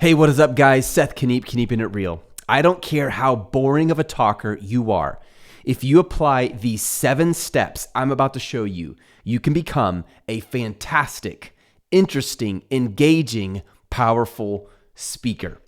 Hey, what is up, guys? Seth Kniep, Keeping It Real. I don't care how boring of a talker you are. If you apply these 7 steps I'm about to show you, you can become a fantastic, interesting, engaging, powerful speaker.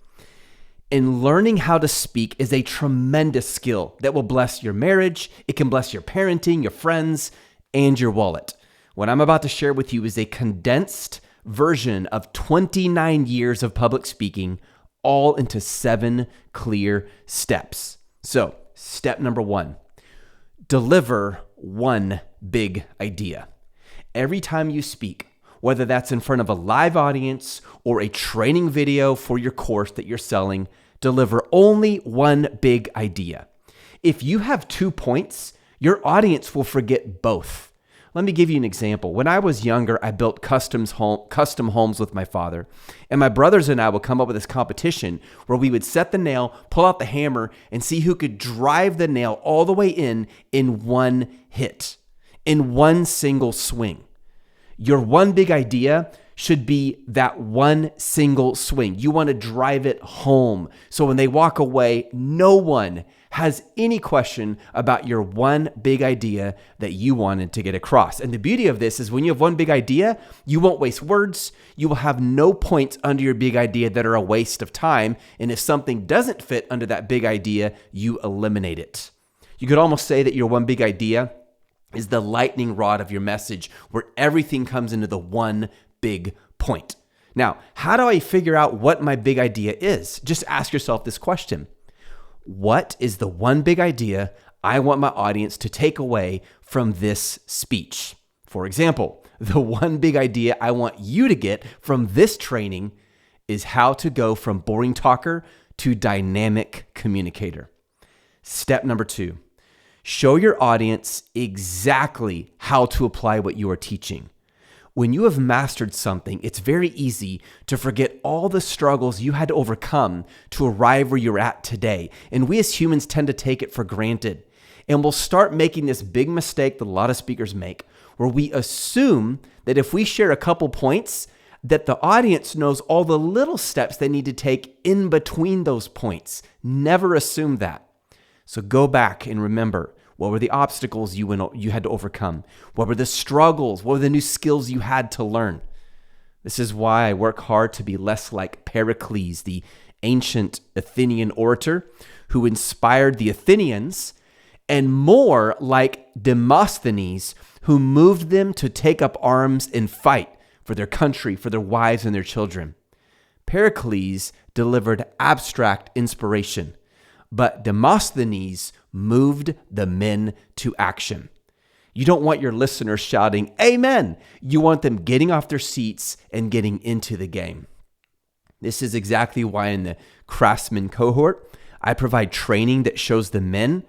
And learning how to speak is a tremendous skill that will bless your marriage. It can bless your parenting, your friends, and your wallet. What I'm about to share with you is a condensed version of 29 years of public speaking, all into 7 clear steps. So, step number 1, deliver one big idea. Every time you speak, whether that's in front of a live audience or a training video for your course that you're selling, deliver only one big idea. If you have 2 points, your audience will forget both. Let me give you an example. When I was younger, I built custom homes with my father. And my brothers and I would come up with this competition where we would set the nail, pull out the hammer, and see who could drive the nail all the way in one hit, in one single swing. Your one big idea should be that one single swing. You want to drive it home. So when they walk away, no one has any question about your one big idea that you wanted to get across. And the beauty of this is when you have one big idea, you won't waste words. You will have no points under your big idea that are a waste of time. And if something doesn't fit under that big idea, you eliminate it. You could almost say that your one big idea is the lightning rod of your message, where everything comes into the one big point. Now, how do I figure out what my big idea is? Just ask yourself this question. What is the one big idea I want my audience to take away from this speech? For example, the one big idea I want you to get from this training is how to go from boring talker to dynamic communicator. Step number 2, show your audience exactly how to apply what you are teaching. When you have mastered something, it's very easy to forget all the struggles you had to overcome to arrive where you're at today. And we as humans tend to take it for granted. And we'll start making this big mistake that a lot of speakers make, where we assume that if we share a couple points, that the audience knows all the little steps they need to take in between those points. Never assume that. So go back and remember, what were the obstacles you had to overcome? What were the struggles? What were the new skills you had to learn? This is why I work hard to be less like Pericles, the ancient Athenian orator who inspired the Athenians, and more like Demosthenes, who moved them to take up arms and fight for their country, for their wives and their children. Pericles delivered abstract inspiration, but Demosthenes moved the men to action. You don't want your listeners shouting, "Amen." You want them getting off their seats and getting into the game. This is exactly why in the craftsman cohort, I provide training that shows the men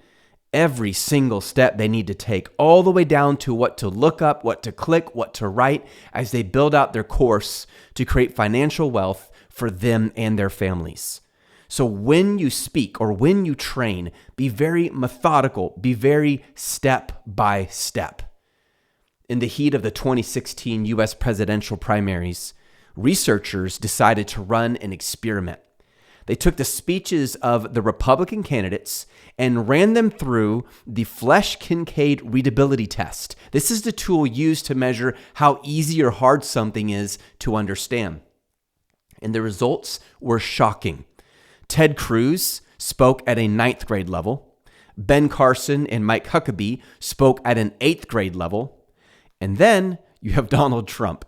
every single step they need to take, all the way down to what to look up, what to click, what to write, as they build out their course to create financial wealth for them and their families. So when you speak or when you train, be very methodical, be very step by step. In the heat of the 2016 US presidential primaries, researchers decided to run an experiment. They took the speeches of the Republican candidates and ran them through the Flesch-Kincaid readability test. This is the tool used to measure how easy or hard something is to understand. And the results were shocking. Ted Cruz spoke at a 9th grade level. Ben Carson and Mike Huckabee spoke at an 8th grade level. And then you have Donald Trump.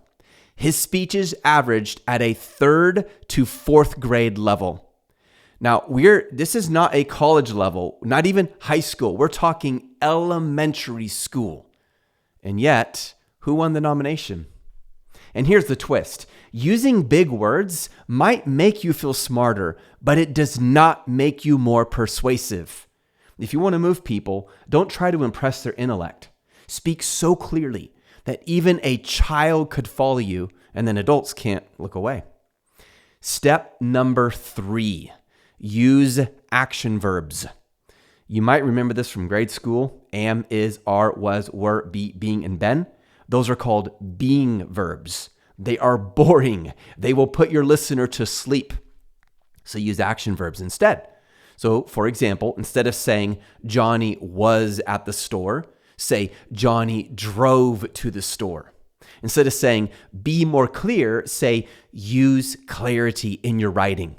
His speeches averaged at a 3rd to 4th grade level. Now, this is not a college level, not even high school. We're talking elementary school. And yet, who won the nomination? And here's the twist. Using big words might make you feel smarter, but it does not make you more persuasive. If you want to move people, don't try to impress their intellect. Speak so clearly that even a child could follow you, and then adults can't look away. Step number 3, use action verbs. You might remember this from grade school. Am, is, are, was, were, be, being, and been. Those are called being verbs. They are boring. They will put your listener to sleep. So use action verbs instead. So for example, instead of saying Johnny was at the store, say Johnny drove to the store. Instead of saying be more clear, say use clarity in your writing.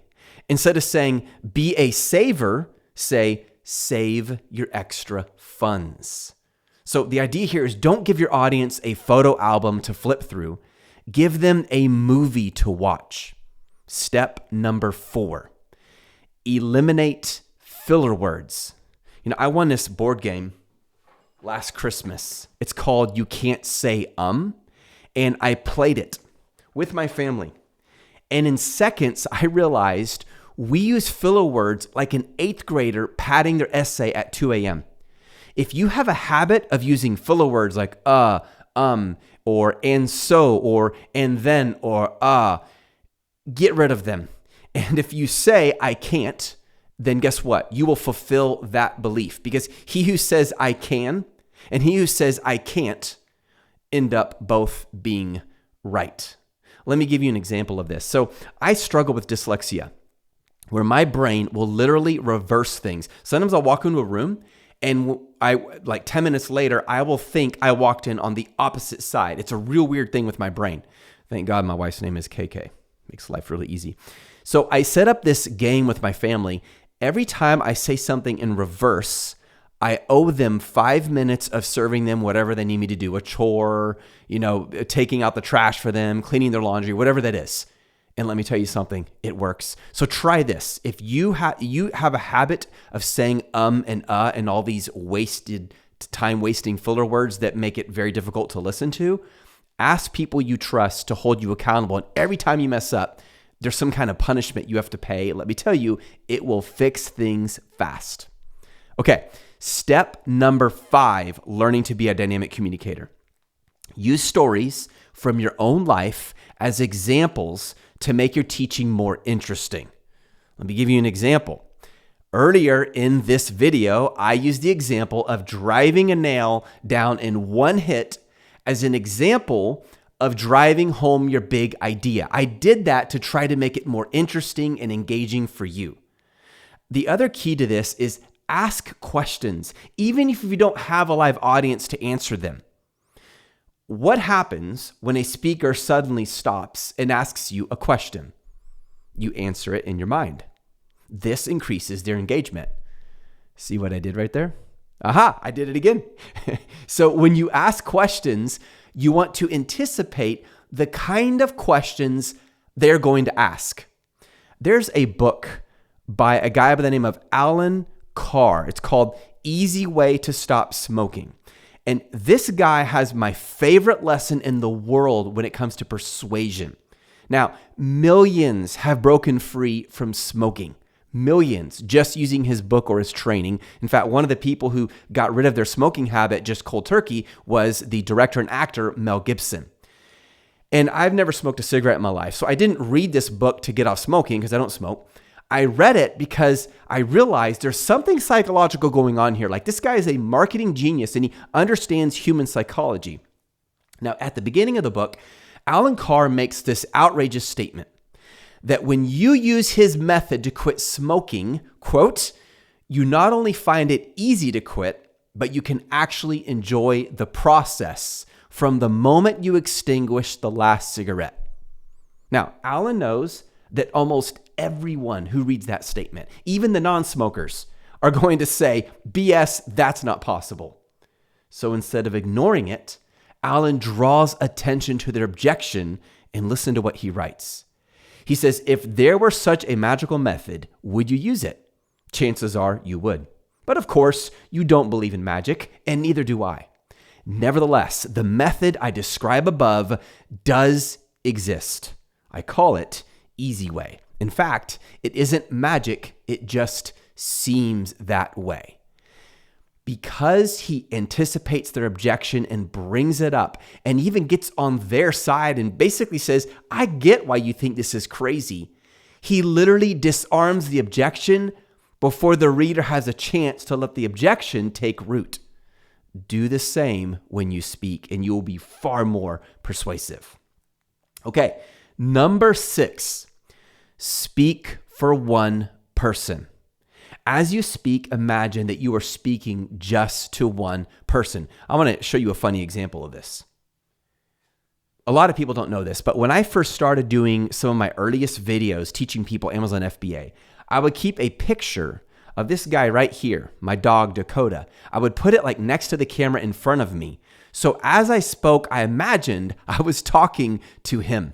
Instead of saying be a saver, say save your extra funds. So the idea here is don't give your audience a photo album to flip through. Give them a movie to watch. Step number 4, eliminate filler words. I won this board game last Christmas. It's called You Can't Say and I played it with my family. And in seconds, I realized we use filler words like an 8th grader padding their essay at 2 a.m. If you have a habit of using filler words like or and so, or and then, or get rid of them. And if you say I can't, then guess what? You will fulfill that belief, because he who says I can and he who says I can't end up both being right. Let me give you an example of this. So I struggle with dyslexia, where my brain will literally reverse things. Sometimes I'll walk into a room and like 10 minutes later, I will think I walked in on the opposite side. It's a real weird thing with my brain. Thank God my wife's name is KK. Makes life really easy. So I set up this game with my family. Every time I say something in reverse, I owe them 5 minutes of serving them whatever they need me to do, a chore, taking out the trash for them, cleaning their laundry, whatever that is. And let me tell you something, it works. So try this. If you have a habit of saying and all these time-wasting filler words that make it very difficult to listen to, ask people you trust to hold you accountable. And every time you mess up, there's some kind of punishment you have to pay. Let me tell you, it will fix things fast. Okay, step number 5, learning to be a dynamic communicator. Use stories from your own life as examples to make your teaching more interesting. Let me give you an example. Earlier in this video, I used the example of driving a nail down in one hit as an example of driving home your big idea. I did that to try to make it more interesting and engaging for you. The other key to this is ask questions, even if you don't have a live audience to answer them. What happens when a speaker suddenly stops and asks you a question? You answer it in your mind. This increases their engagement. See what I did right there? Aha, I did it again. So when you ask questions, you want to anticipate the kind of questions they're going to ask. There's a book by a guy by the name of Alan Carr. It's called Easy Way to Stop Smoking. And this guy has my favorite lesson in the world when it comes to persuasion. Now, millions have broken free from smoking. Millions, just using his book or his training. In fact, one of the people who got rid of their smoking habit just cold turkey was the director and actor Mel Gibson. And I've never smoked a cigarette in my life, so I didn't read this book to get off smoking because I don't smoke. I read it because I realized there's something psychological going on here. Like, this guy is a marketing genius and he understands human psychology. Now, at the beginning of the book, Alan Carr makes this outrageous statement that when you use his method to quit smoking, quote, you not only find it easy to quit, but you can actually enjoy the process from the moment you extinguish the last cigarette. Now, Alan knows that almost everyone who reads that statement, even the non-smokers, are going to say, BS, that's not possible. So instead of ignoring it, Alan draws attention to their objection and listen to what he writes. He says, if there were such a magical method, would you use it? Chances are you would. But of course, you don't believe in magic, and neither do I. Nevertheless, the method I describe above does exist. I call it Easy Way. In fact, it isn't magic, it just seems that way. Because he anticipates their objection and brings it up and even gets on their side and basically says, I get why you think this is crazy. He literally disarms the objection before the reader has a chance to let the objection take root. Do the same when you speak and you will be far more persuasive. Okay, number 6, speak for one person. As you speak, imagine that you are speaking just to one person. I want to show you a funny example of this. A lot of people don't know this, but when I first started doing some of my earliest videos teaching people Amazon FBA, I would keep a picture of this guy right here, my dog Dakota. I would put it like next to the camera in front of me. So as I spoke, I imagined I was talking to him.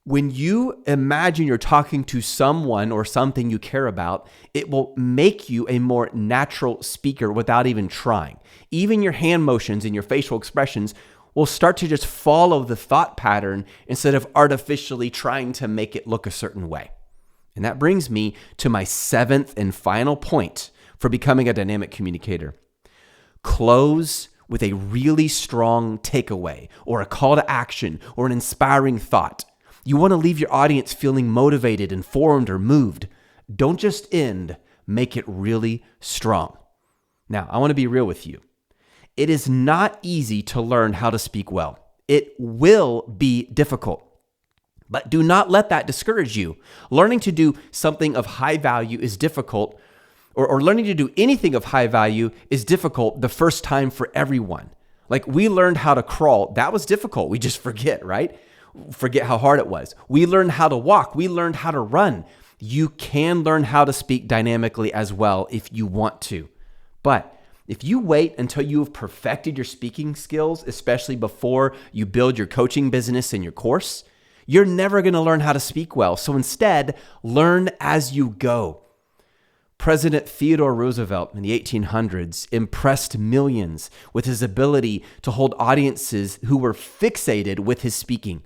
When you imagine you're talking to someone or something you care about, it will make you a more natural speaker without even trying. Even your hand motions and your facial expressions will start to just follow the thought pattern instead of artificially trying to make it look a certain way. And that brings me to my 7th and final point for becoming a dynamic communicator. Close with a really strong takeaway or a call to action or an inspiring thought. You want to leave your audience feeling motivated, informed, or moved. Don't just end, make it really strong. Now, I want to be real with you. It is not easy to learn how to speak well. It will be difficult, but do not let that discourage you. Learning to do something of high value is difficult, or learning to do anything of high value is difficult the first time for everyone. Like we learned how to crawl. That was difficult. We just forget, right? Forget how hard it was. We learned how to walk. We learned how to run. You can learn how to speak dynamically as well if you want to. But if you wait until you have perfected your speaking skills, especially before you build your coaching business and your course, you're never going to learn how to speak well. So instead, learn as you go. President Theodore Roosevelt in the 1800s impressed millions with his ability to hold audiences who were fixated with his speaking.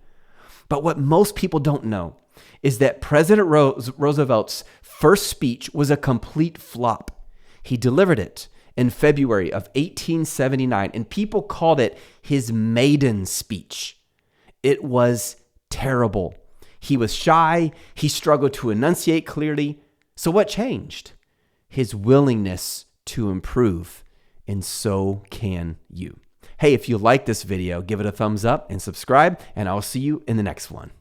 But what most people don't know is that President Roosevelt's first speech was a complete flop. He delivered it in February of 1879, and people called it his maiden speech. It was terrible. He was shy. He struggled to enunciate clearly. So what changed? His willingness to improve, and so can you. Hey, if you like this video, give it a thumbs up and subscribe, and I'll see you in the next one.